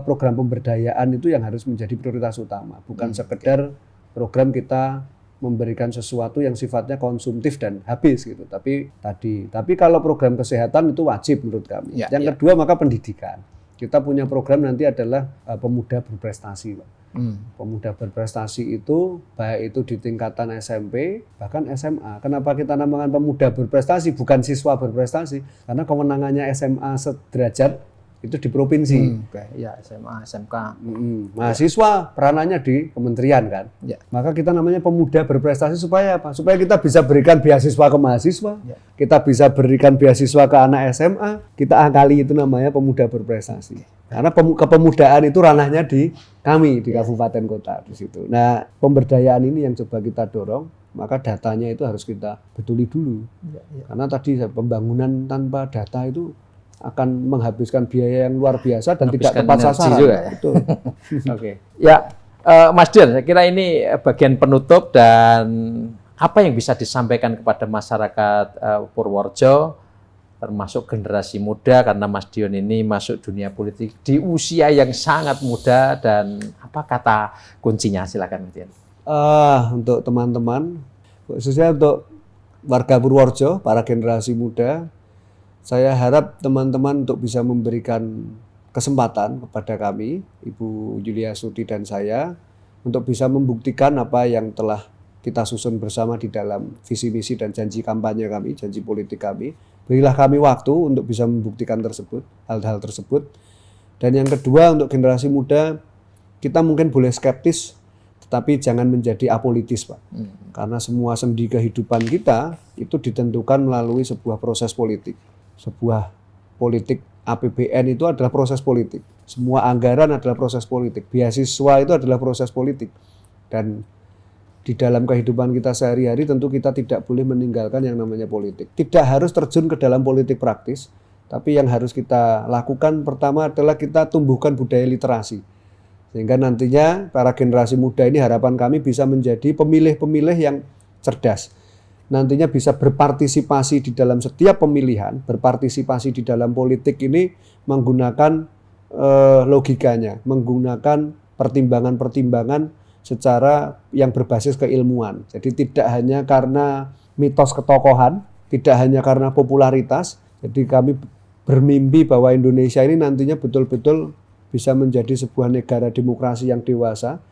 program pemberdayaan itu yang harus menjadi prioritas utama. Bukan sekedar program kita memberikan sesuatu yang sifatnya konsumtif dan habis gitu. Tapi kalau program kesehatan itu wajib menurut kami. Yang kedua maka pendidikan. Kita punya program nanti adalah pemuda berprestasi, Pak. Pemuda berprestasi itu baik itu di tingkatan SMP bahkan SMA. Kenapa kita namakan pemuda berprestasi bukan siswa berprestasi? Karena kewenangannya SMA sederajat itu di provinsi. Ya SMA, SMK. Mahasiswa peranannya di kementerian kan. Ya. Maka kita namanya pemuda berprestasi supaya apa? Supaya kita bisa berikan beasiswa ke mahasiswa, kita bisa berikan beasiswa ke anak SMA, kita akali itu namanya pemuda berprestasi. Karena kepemudaan itu ranahnya di kami di kabupaten kota di situ. Nah, pemberdayaan ini yang coba kita dorong, maka datanya itu harus kita betuli dulu. Karena tadi pembangunan tanpa data itu akan menghabiskan biaya yang luar biasa dan tidak tepat sasaran. Juga, ya? Betul. Oke. Ya, Mas Dion, saya kira ini bagian penutup dan apa yang bisa disampaikan kepada masyarakat Purworejo, termasuk generasi muda, karena Mas Dion ini masuk dunia politik di usia yang sangat muda, dan apa kata kuncinya? Silakan, Mas Dion. Untuk teman-teman, khususnya untuk warga Purworejo, para generasi muda, saya harap teman-teman untuk bisa memberikan kesempatan kepada kami, Ibu Yulia Sudi dan saya, untuk bisa membuktikan apa yang telah kita susun bersama di dalam visi misi dan janji kampanye kami, janji politik kami. Berilah kami waktu untuk bisa membuktikan hal-hal tersebut. Dan yang kedua, untuk generasi muda, kita mungkin boleh skeptis, tetapi jangan menjadi apolitis, Pak. Karena semua sendi kehidupan kita itu ditentukan melalui sebuah proses politik. Sebuah politik APBN itu adalah proses politik. Semua anggaran adalah proses politik. Beasiswa itu adalah proses politik. Dan di dalam kehidupan kita sehari-hari tentu kita tidak boleh meninggalkan yang namanya politik. Tidak harus terjun ke dalam politik praktis, tapi yang harus kita lakukan pertama adalah kita tumbuhkan budaya literasi. Sehingga nantinya para generasi muda ini harapan kami bisa menjadi pemilih-pemilih yang cerdas. Nantinya bisa berpartisipasi di dalam setiap pemilihan, berpartisipasi di dalam politik ini menggunakan logikanya, menggunakan pertimbangan-pertimbangan secara yang berbasis keilmuan. Jadi tidak hanya karena mitos ketokohan, tidak hanya karena popularitas. Jadi kami bermimpi bahwa Indonesia ini nantinya betul-betul bisa menjadi sebuah negara demokrasi yang dewasa.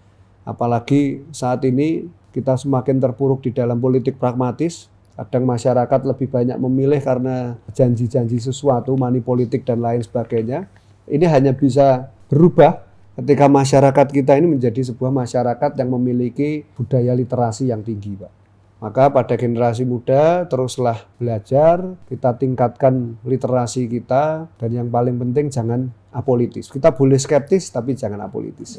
Apalagi saat ini kita semakin terpuruk di dalam politik pragmatis. Kadang masyarakat lebih banyak memilih karena janji-janji sesuatu, money politik dan lain sebagainya. Ini hanya bisa berubah ketika masyarakat kita ini menjadi sebuah masyarakat yang memiliki budaya literasi yang tinggi, Pak. Maka pada generasi muda teruslah belajar, kita tingkatkan literasi kita, dan yang paling penting jangan apolitis. Kita boleh skeptis tapi jangan apolitis.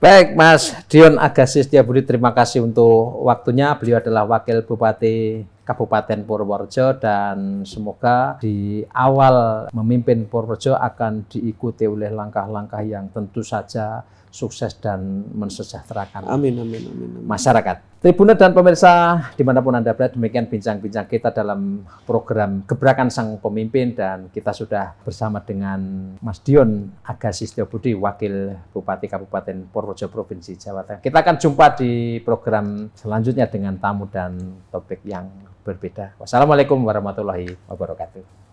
Baik, Mas Dion Agassi Setiabudi, terima kasih untuk waktunya. Beliau adalah Wakil Bupati Kabupaten Purworejo, dan semoga di awal memimpin Purworejo akan diikuti oleh langkah-langkah yang tentu saja sukses dan mensejahterakan Amin, amin, amin, amin. masyarakat. Tribuner dan pemirsa dimanapun Anda berada, demikian bincang-bincang kita dalam program Gebrakan Sang Pemimpin, dan kita sudah bersama dengan Mas Dion Agasi Setiobudi, Wakil Bupati Kabupaten Purworejo Provinsi Jawa Tengah. Kita akan jumpa di program selanjutnya dengan tamu dan topik yang berbeda. Wassalamualaikum warahmatullahi wabarakatuh.